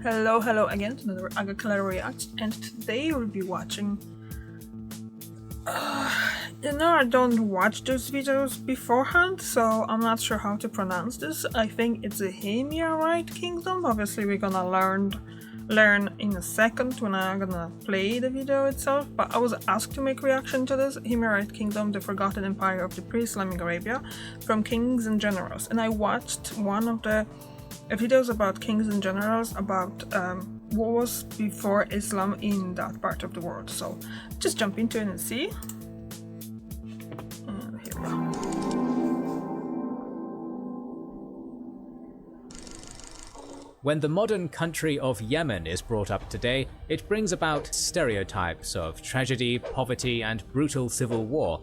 Hello again to another Agakala React, and today we'll be watching. I don't watch those videos beforehand, so I'm not sure how to pronounce this. I think it's a Himyarite kingdom. Obviously, we're gonna learn in a second when I'm gonna play the video itself. But I was asked to make reaction to this Himyarite kingdom, the forgotten empire of the pre-Islamic Arabia, from kings and generals, and I watched one of the videos about kings and generals about what was before Islam in that part of the world. So just jump into it and see. And here we go. When the modern country of Yemen is brought up today, it brings about stereotypes of tragedy, poverty, and brutal civil war.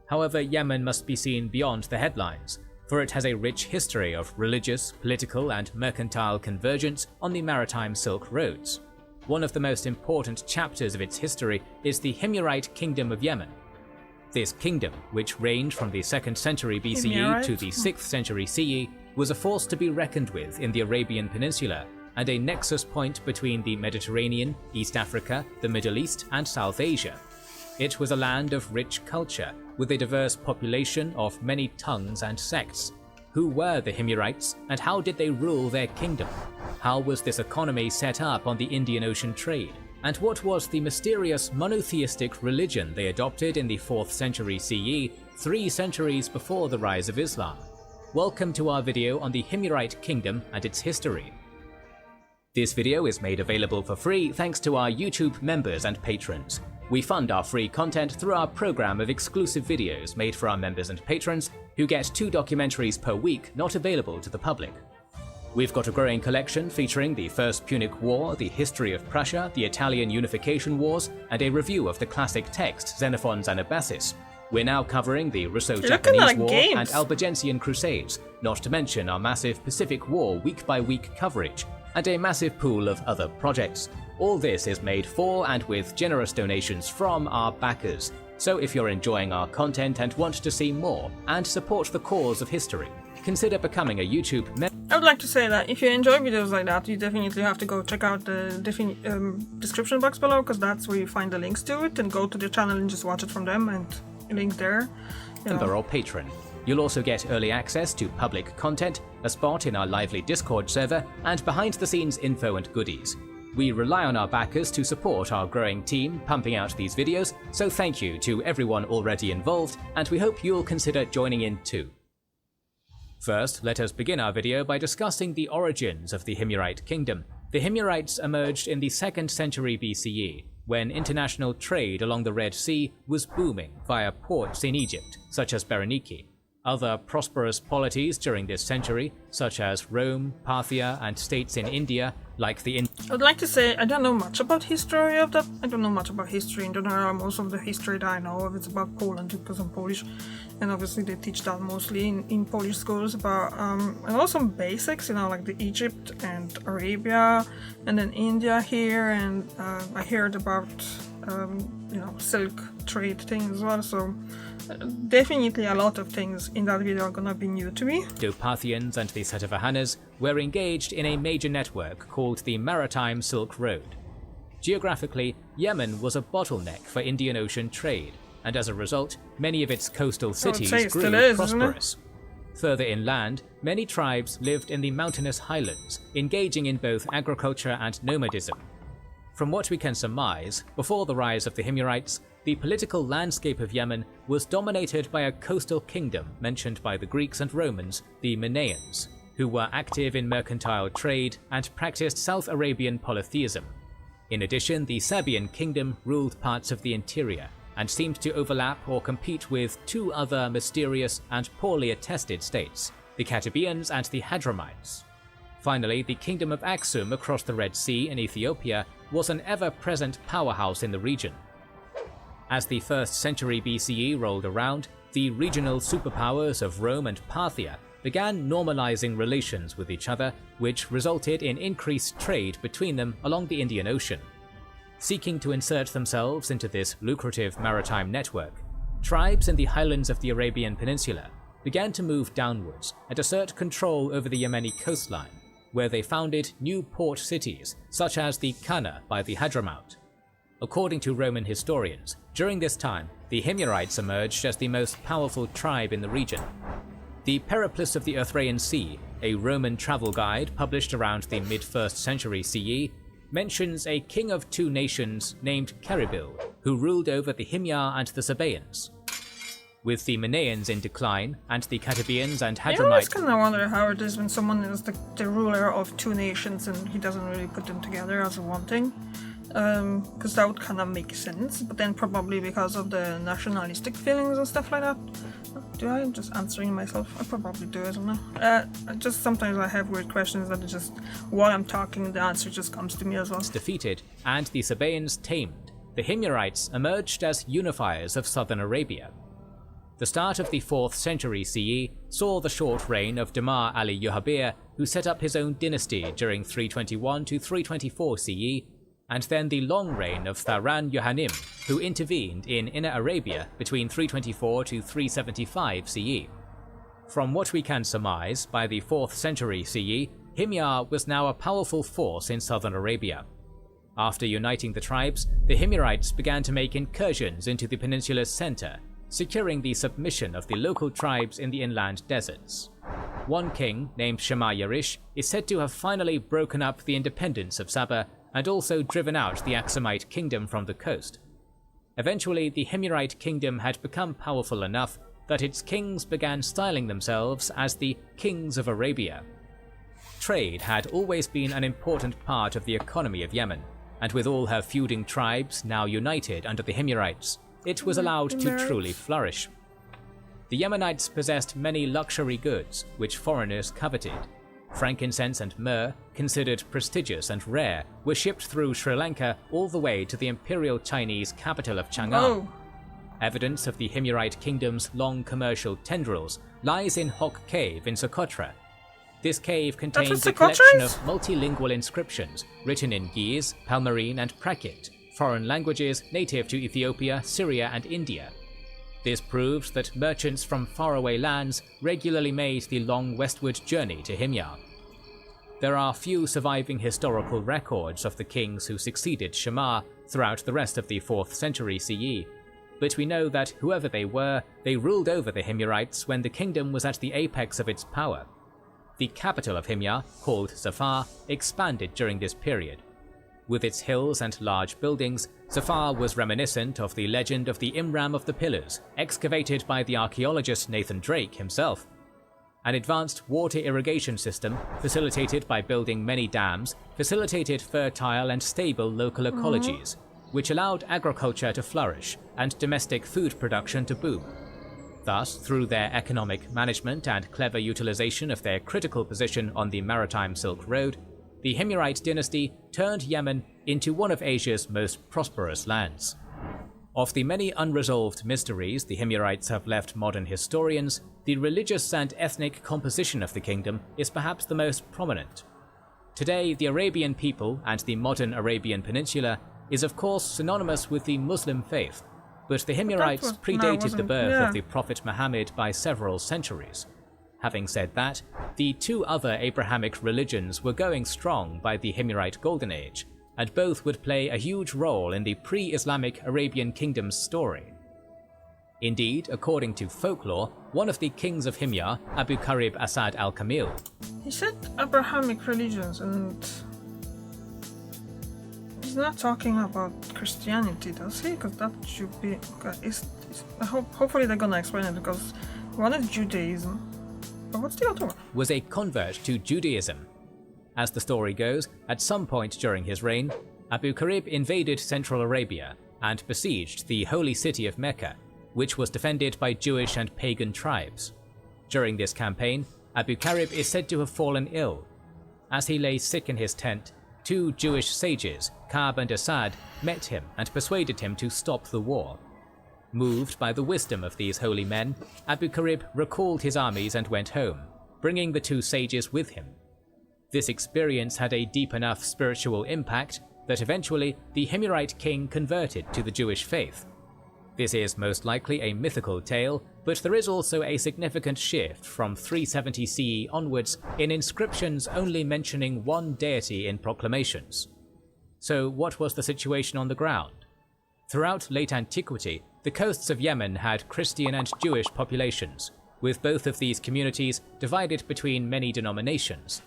However, Yemen must be seen beyond the headlines, for it has a rich history of religious, political, and mercantile convergence on the maritime Silk Roads. One of the most important chapters of its history is the Himyarite Kingdom of Yemen. This kingdom, which reigned from the 2nd century BCE to the 6th century CE, was a force to be reckoned with in the Arabian Peninsula and a nexus point between the Mediterranean, East Africa, the Middle East, and South Asia. It was a land of rich culture, with a diverse population of many tongues and sects. Who were the Himyarites, and how did they rule their kingdom? How was this economy set up on the Indian Ocean trade? And what was the mysterious monotheistic religion they adopted in the 4th century CE, 3 centuries before the rise of Islam? Welcome to our video on the Himyarite kingdom and its history. This video is made available for free thanks to our YouTube members and patrons. We fund our free content through our program of exclusive videos made for our members and patrons, who get 2 documentaries per week not available to the public. We've got a growing collection featuring the First Punic War, the history of Prussia, the Italian Unification Wars, and a review of the classic text Xenophon's Anabasis. We're now covering the Russo-Japanese War and Albigensian Crusades, not to mention our massive Pacific War week-by-week coverage, and a massive pool of other projects. All this is made for and with generous donations from our backers. So if you're enjoying our content and want to see more and support the cause of history, consider becoming a YouTube member. I would like to say that if you enjoy videos like that, you definitely have to go check out the description box below, because that's where you find the links to it, and go to the channel and just watch it from them, and link there. Member or patron. You'll also get early access to public content, a spot in our lively Discord server, and behind-the-scenes info and goodies. We rely on our backers to support our growing team pumping out these videos, so thank you to everyone already involved, and we hope you'll consider joining in too. First, let us begin our video by discussing the origins of the Himyarite kingdom. The Himyarites emerged in the 2nd century BCE, when international trade along the Red Sea was booming via ports in Egypt, such as Berenike. Other prosperous polities during this century, such as Rome, Parthia, and states in India, like the I'd like to say I don't know much about history of that. I don't know much about history in general. Most of the history that I know of is about Poland, because I'm Polish, and obviously they teach that mostly in Polish schools. But I know some basics, like the Egypt and Arabia, and then India here, and I heard about silk trade things as well. So definitely a lot of things in that video are gonna be new to me. The Parthians and the Satavahanas were engaged in a major network called the Maritime Silk Road. Geographically, Yemen was a bottleneck for Indian Ocean trade, and as a result, many of its coastal cities grew prosperous. Further inland, many tribes lived in the mountainous highlands, engaging in both agriculture and nomadism. From what we can surmise, before the rise of the Himyarites, the political landscape of Yemen was dominated by a coastal kingdom mentioned by the Greeks and Romans, the Manaeans, who were active in mercantile trade and practiced South Arabian polytheism. In addition, the Sabaean kingdom ruled parts of the interior and seemed to overlap or compete with 2 other mysterious and poorly attested states, the Katabeans and the Hadramites. Finally, the kingdom of Aksum across the Red Sea in Ethiopia was an ever-present powerhouse in the region. As the 1st century BCE rolled around, the regional superpowers of Rome and Parthia began normalizing relations with each other, which resulted in increased trade between them along the Indian Ocean. Seeking to insert themselves into this lucrative maritime network, tribes in the highlands of the Arabian Peninsula began to move downwards and assert control over the Yemeni coastline. where they founded new port cities, such as the Kana by the Hadramaut. According to Roman historians, during this time, the Himyarites emerged as the most powerful tribe in the region. The Periplus of the Erythraean Sea, a Roman travel guide published around the mid-1st century CE, mentions a king of two nations named Ceribil, who ruled over the Himyar and the Sabaeans. With the Manaeans in decline, and the Catabeans and I always Hadramites... kind of wonder how it is when someone is the ruler of two nations and he doesn't really put them together as one thing. Because that would kind of make sense, but then probably because of the nationalistic feelings and stuff like that. Do I? I'm just answering myself. I probably do, isn't I? Just sometimes I have weird questions that just, while I'm talking, the answer just comes to me as well. Defeated, and the Sabaeans tamed, the Himyarites emerged as unifiers of southern Arabia. The start of the 4th century CE saw the short reign of Damar Ali Yuhabir, who set up his own dynasty during 321 to 324 CE, and then the long reign of Tharan Yohannim, who intervened in Inner Arabia between 324 to 375 CE. From what we can surmise, by the 4th century CE, Himyar was now a powerful force in southern Arabia. After uniting the tribes, the Himyarites began to make incursions into the peninsula's center, securing the submission of the local tribes in the inland deserts. One king, named Shema Yarish, is said to have finally broken up the independence of Saba and also driven out the Aksumite kingdom from the coast. Eventually, the Himyarite kingdom had become powerful enough that its kings began styling themselves as the Kings of Arabia. Trade had always been an important part of the economy of Yemen, and with all her feuding tribes now united under the Himyarites, it was allowed to truly flourish. The Yemenites possessed many luxury goods which foreigners coveted. Frankincense and myrrh, considered prestigious and rare, were shipped through Sri Lanka all the way to the Imperial Chinese capital of Chang'an. Evidence of the Himyarite kingdom's long commercial tendrils lies in Hok Cave in Socotra. This cave contains a collection of multilingual inscriptions written in Ge'ez, Palmyrene and Prakit, foreign languages native to Ethiopia, Syria and India. This proves that merchants from faraway lands regularly made the long westward journey to Himyar. There are few surviving historical records of the kings who succeeded Shema throughout the rest of the 4th century CE, but we know that whoever they were, they ruled over the Himyarites when the kingdom was at the apex of its power. The capital of Himyar, called Zafar, expanded during this period. With its hills and large buildings, Zafar was reminiscent of the legend of the Imram of the Pillars, excavated by the archaeologist Nathan Drake himself. An advanced water irrigation system, facilitated by building many dams, facilitated fertile and stable local ecologies, which allowed agriculture to flourish and domestic food production to boom. Thus, through their economic management and clever utilization of their critical position on the maritime Silk Road, the Himyarite dynasty turned Yemen into one of Asia's most prosperous lands. Of the many unresolved mysteries the Himyarites have left modern historians, the religious and ethnic composition of the kingdom is perhaps the most prominent. Today, the Arabian people and the modern Arabian Peninsula is of course synonymous with the Muslim faith, but the Himyarites predated the birth of the Prophet Muhammad by several centuries. Having said that, the two other Abrahamic religions were going strong by the Himyarite Golden Age, and both would play a huge role in the pre-Islamic Arabian kingdom's story. Indeed, according to folklore, one of the kings of Himyar, Abu Karib Asad al-Kamil. He said Abrahamic religions, and he's not talking about Christianity, does he? Because that should be... hopefully they're gonna explain it, because one is Judaism. But what's the other one? Was a convert to Judaism. As the story goes, at some point during his reign, Abu Karib invaded Central Arabia and besieged the holy city of Mecca, which was defended by Jewish and pagan tribes. During this campaign, Abu Karib is said to have fallen ill. As he lay sick in his tent, two Jewish sages, Ka'b and Asad, met him and persuaded him to stop the war. Moved by the wisdom of these holy men, Abu Karib recalled his armies and went home, bringing the two sages with him. This experience had a deep enough spiritual impact that eventually the Himyarite king converted to the Jewish faith. This is most likely a mythical tale, but there is also a significant shift from 370 CE onwards in inscriptions only mentioning one deity in proclamations. So what was the situation on the ground? Throughout late antiquity, the coasts of Yemen had Christian and Jewish populations, with both of these communities divided between many denominations.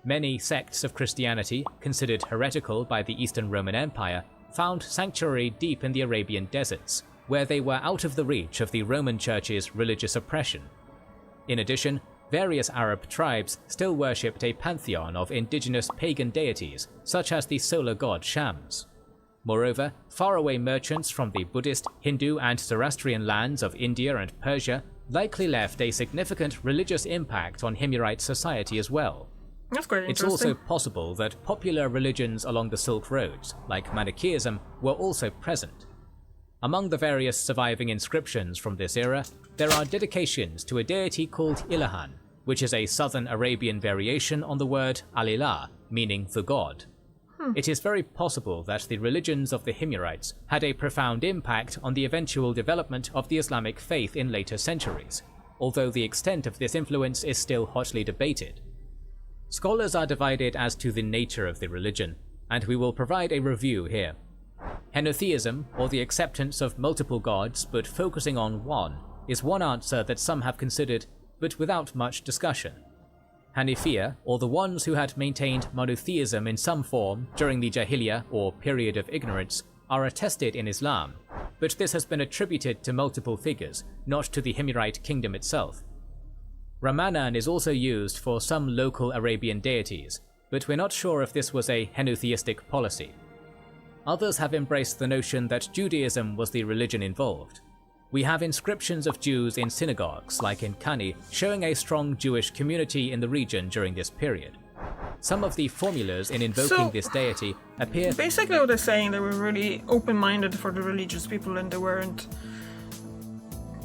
Many sects of Christianity, considered heretical by the Eastern Roman Empire, found sanctuary deep in the Arabian deserts, where they were out of the reach of the Roman Church's religious oppression. In addition, various Arab tribes still worshipped a pantheon of indigenous pagan deities, such as the solar god Shams. Moreover, faraway merchants from the Buddhist, Hindu, and Zoroastrian lands of India and Persia likely left a significant religious impact on Himyarite society as well. That's quite It's interesting. also possible that popular religions along the Silk Roads, like Manichaeism, were also present. Among the various surviving inscriptions from this era, there are dedications to a deity called Ilahan, which is a southern Arabian variation on the word Al-Ilah, meaning the god. It is very possible that the religions of the Himyarites had a profound impact on the eventual development of the Islamic faith in later centuries, although the extent of this influence is still hotly debated. Scholars are divided as to the nature of the religion, and we will provide a review here. Henotheism, or the acceptance of multiple gods but focusing on one, is one answer that some have considered, but without much discussion. Hanifiya, or the ones who had maintained monotheism in some form during the Jahiliyyah or period of ignorance, are attested in Islam, but this has been attributed to multiple figures, not to the Himyarite kingdom itself. Ramanan is also used for some local Arabian deities, but we're not sure if this was a henotheistic policy. Others have embraced the notion that Judaism was the religion involved. We have inscriptions of Jews in synagogues, like in Kani, showing a strong Jewish community in the region during this period. Some of the formulas in invoking this deity appear... Basically what they're saying, they were really open-minded for the religious people, and they weren't...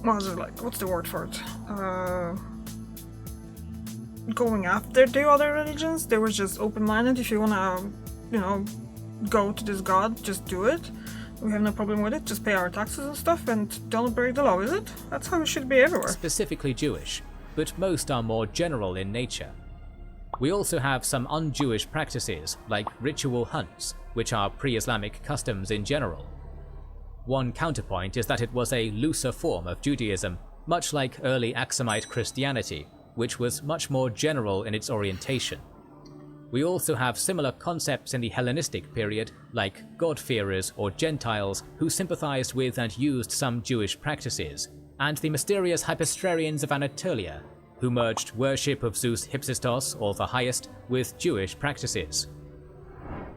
What was it like? What's the word for it? Going after the other religions. They were just open-minded. If you wanna, go to this god, just do it. We have no problem with it. Just pay our taxes and stuff and don't break the law, is it? That's how it should be everywhere. Specifically Jewish, but most are more general in nature. We also have some un-Jewish practices, like ritual hunts, which are pre-Islamic customs in general. One counterpoint is that it was a looser form of Judaism, much like early Aksumite Christianity, which was much more general in its orientation. We also have similar concepts in the Hellenistic period, like God-fearers or Gentiles who sympathized with and used some Jewish practices, and the mysterious Hyperstrarians of Anatolia, who merged worship of Zeus Hypsistos, or the highest, with Jewish practices.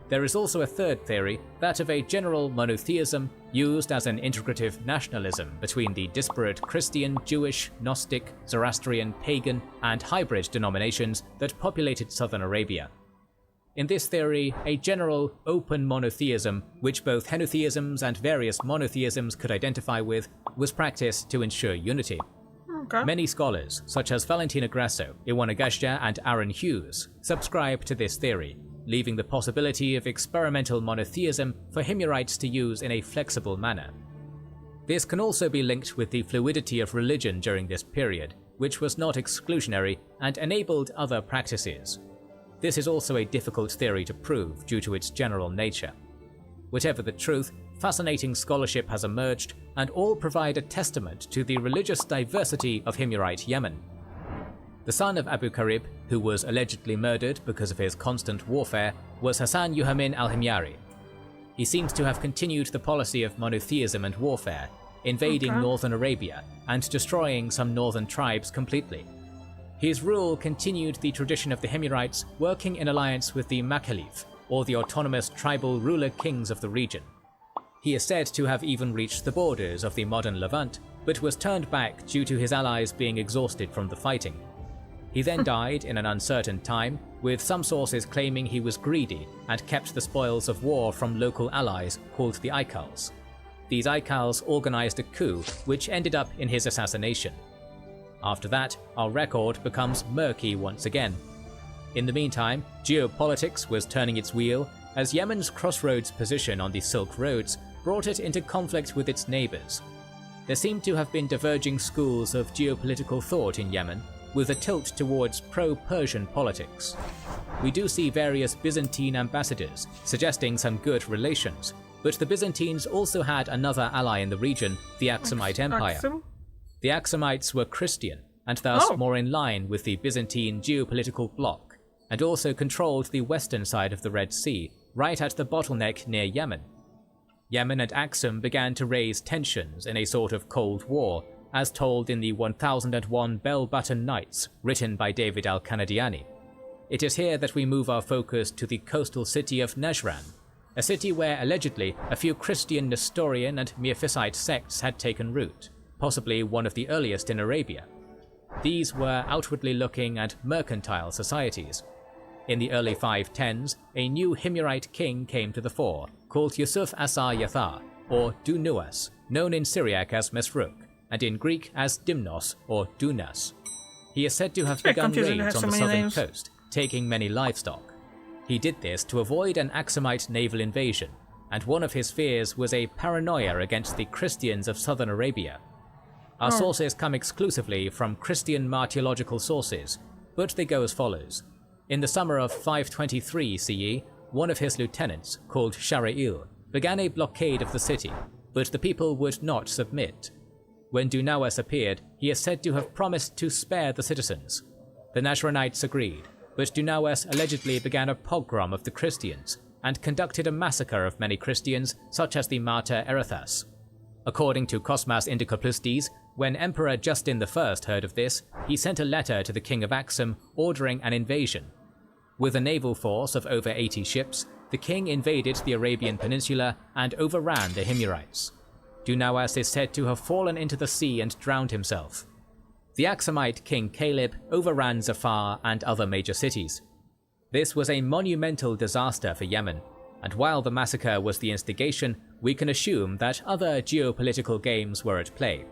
There is also a third theory, that of a general monotheism used as an integrative nationalism between the disparate Christian, Jewish, Gnostic, Zoroastrian, pagan, and hybrid denominations that populated southern Arabia. In this theory, a general, open monotheism, which both henotheisms and various monotheisms could identify with, was practiced to ensure unity. Okay. Many scholars, such as Valentina Grasso, Iwana Gashja, and Aaron Hughes, subscribe to this theory, leaving the possibility of experimental monotheism for Himyarites to use in a flexible manner. This can also be linked with the fluidity of religion during this period, which was not exclusionary and enabled other practices. This is also a difficult theory to prove due to its general nature. Whatever the truth, fascinating scholarship has emerged, and all provide a testament to the religious diversity of Himyarite Yemen. The son of Abu Karib, who was allegedly murdered because of his constant warfare, was Hassan Yuhamin al-Himyari. He seems to have continued the policy of monotheism and warfare, invading northern Arabia and destroying some northern tribes completely. His rule continued the tradition of the Himyarites working in alliance with the Makhalif, or the autonomous tribal ruler kings of the region. He is said to have even reached the borders of the modern Levant, but was turned back due to his allies being exhausted from the fighting. He then died in an uncertain time, with some sources claiming he was greedy and kept the spoils of war from local allies called the Aikals. These Aikals organized a coup which ended up in his assassination. After that, our record becomes murky once again. In the meantime, geopolitics was turning its wheel, as Yemen's crossroads position on the Silk Roads brought it into conflict with its neighbors. There seem to have been diverging schools of geopolitical thought in Yemen, with a tilt towards pro-Persian politics. We do see various Byzantine ambassadors suggesting some good relations, but the Byzantines also had another ally in the region, the Aksumite Empire. The Aksumites were Christian, and thus more in line with the Byzantine geopolitical bloc, and also controlled the western side of the Red Sea, right at the bottleneck near Yemen. Yemen and Aksum began to raise tensions in a sort of Cold War, as told in the 1001 Bell-Button Nights, written by David al-Kanadiani. It is here that we move our focus to the coastal city of Najran, a city where allegedly a few Christian Nestorian and Miaphysite sects had taken root, possibly one of the earliest in Arabia. These were outwardly looking and mercantile societies. In the early 510s, a new Himyarite king came to the fore, called Yusuf Asar Yathar, or Dunuas, known in Syriac as Mesruk, and in Greek as Dimnos or Dunas. He is said to have begun raids on the southern coast, taking many livestock. He did this to avoid an Aksumite naval invasion, and one of his fears was a paranoia against the Christians of southern Arabia. Our sources come exclusively from Christian martyrological sources, but they go as follows. In the summer of 523 CE, one of his lieutenants, called Shari'il, began a blockade of the city, but the people would not submit. When Dunawas appeared, he is said to have promised to spare the citizens. The Najranites agreed, but Dunawas allegedly began a pogrom of the Christians, and conducted a massacre of many Christians, such as the martyr Erithas. According to Cosmas Indicopleustes, when Emperor Justin I heard of this, he sent a letter to the king of Aksum ordering an invasion. With a naval force of over 80 ships, the king invaded the Arabian Peninsula and overran the Himyarites. Dunawas is said to have fallen into the sea and drowned himself. The Aksumite king Caleb overran Zafar and other major cities. This was a monumental disaster for Yemen, and while the massacre was the instigation, we can assume that other geopolitical games were at play.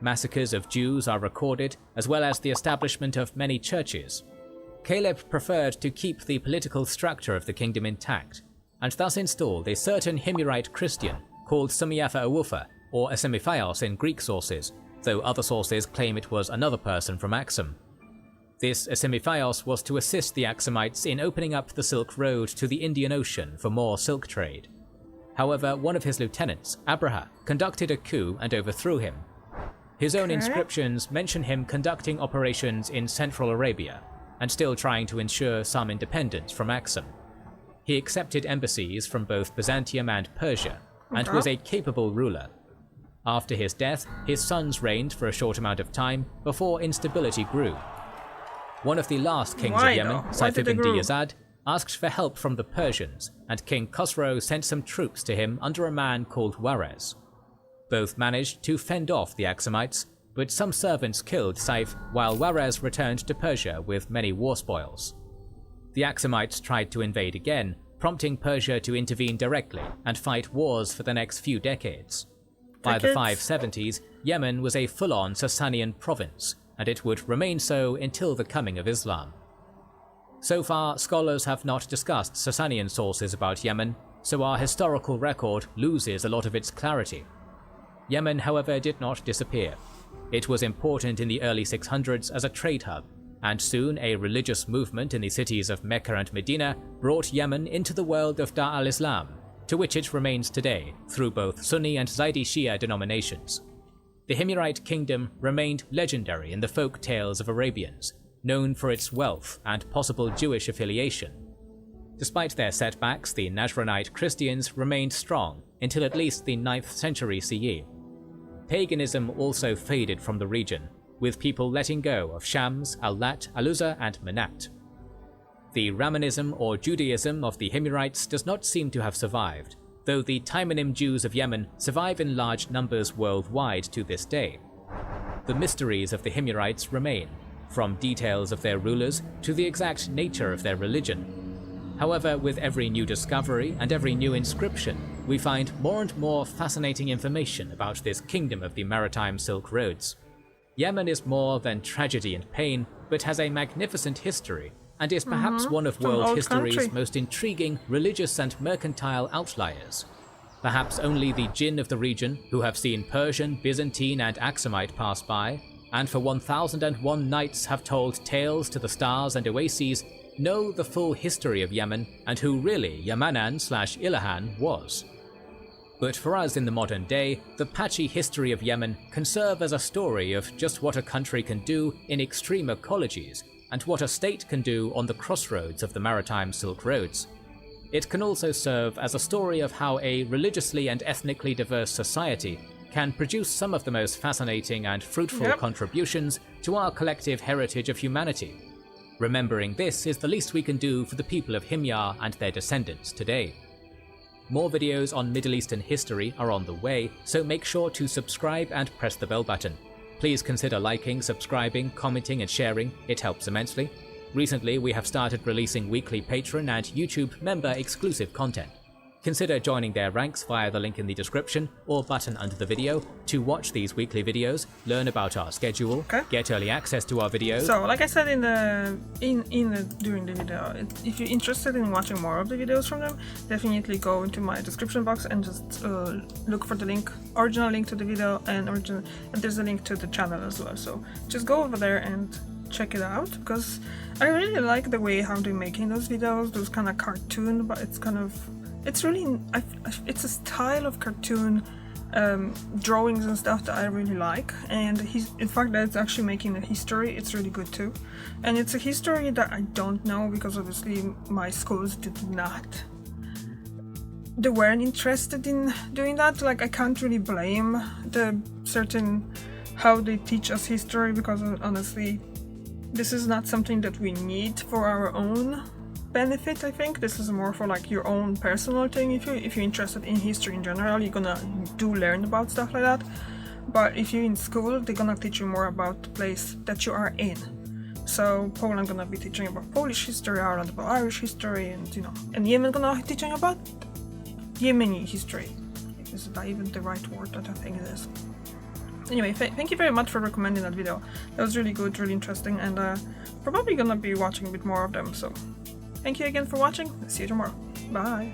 Massacres of Jews are recorded, as well as the establishment of many churches. Caleb preferred to keep the political structure of the kingdom intact, and thus installed a certain Himyarite Christian called Semiafa Awufa, or Asemiphios in Greek sources, though other sources claim it was another person from Aksum. This Asemiphios was to assist the Aksumites in opening up the Silk Road to the Indian Ocean for more silk trade. However, one of his lieutenants, Abraha, conducted a coup and overthrew him. His own inscriptions mention him conducting operations in Central Arabia, and still trying to ensure some independence from Aksum. He accepted embassies from both Byzantium and Persia, and was a capable ruler. After his death, his sons reigned for a short amount of time before instability grew. One of the last kings of Yemen, Saif ibn Diyazad, asked for help from the Persians, and King Khosrow sent some troops to him under a man called Warez. Both managed to fend off the Aksumites, but some servants killed Saif while Warez returned to Persia with many war spoils. The Aksumites tried to invade again, prompting Persia to intervene directly and fight wars for the next few decades. By the 570s, Yemen was a full-on Sasanian province, and it would remain so until the coming of Islam. So far, scholars have not discussed Sasanian sources about Yemen, so our historical record loses a lot of its clarity. Yemen, however, did not disappear. It was important in the early 600s as a trade hub, and soon a religious movement in the cities of Mecca and Medina brought Yemen into the world of Dar al-Islam, to which it remains today through both Sunni and Zaidi Shia denominations. The Himyarite kingdom remained legendary in the folk tales of Arabians, known for its wealth and possible Jewish affiliation. Despite their setbacks, the Najranite Christians remained strong until at least the 9th century CE. Paganism also faded from the region, with people letting go of Shams, Al-Lat, Al-Uzza and Manat. The Ramanism or Judaism of the Himyarites does not seem to have survived, though the Taymanim Jews of Yemen survive in large numbers worldwide to this day. The mysteries of the Himyarites remain, from details of their rulers to the exact nature of their religion. However, with every new discovery and every new inscription, we find more and more fascinating information about this kingdom of the maritime Silk Roads. Yemen is more than tragedy and pain, but has a magnificent history, and is perhaps one of world history's most intriguing religious and mercantile outliers. Perhaps only the jinn of the region, who have seen Persian, Byzantine and Aksumite pass by, and for 1001 nights have told tales to the stars and oases, know the full history of Yemen and who really Yamanan/Ilahan was. But for us in the modern day, the patchy history of Yemen can serve as a story of just what a country can do in extreme ecologies, and what a state can do on the crossroads of the maritime Silk Roads. It can also serve as a story of how a religiously and ethnically diverse society can produce some of the most fascinating and fruitful contributions to our collective heritage of humanity. Remembering this is the least we can do for the people of Himyar and their descendants today. More videos on Middle Eastern history are on the way, so make sure to subscribe and press the bell button. Please consider liking, subscribing, commenting and sharing, it helps immensely. Recently, we have started releasing weekly Patreon and YouTube member exclusive content. Consider joining their ranks via the link in the description or button under the video to watch these weekly videos, learn about our schedule, get early access to our videos. So, like I said during the video, if you're interested in watching more of the videos from them, definitely go into my description box and just look for the link, original link to the video, and there's a link to the channel as well. So just go over there and check it out, because I really like the way how they're making those videos, those kind of cartoon, but it's really, it's a style of cartoon drawings and stuff that I really like, and in fact that it's actually making a history, it's really good too. And it's a history that I don't know, because obviously my schools they weren't interested in doing that. Like, I can't really blame how they teach us history, because honestly this is not something that we need for our own benefit. I think this is more for like your own personal thing. If you're interested in history in general, you're gonna learn about stuff like that. But if you're in school, they're gonna teach you more about the place that you are in. So Poland gonna be teaching about Polish history, Ireland about Irish history, and Yemen gonna be teaching about Yemeni history. Is that even the right word that I think it is? Anyway, thank you very much for recommending that video. That was really good, really interesting, and probably gonna be watching a bit more of them. So thank you again for watching. See you tomorrow. Bye.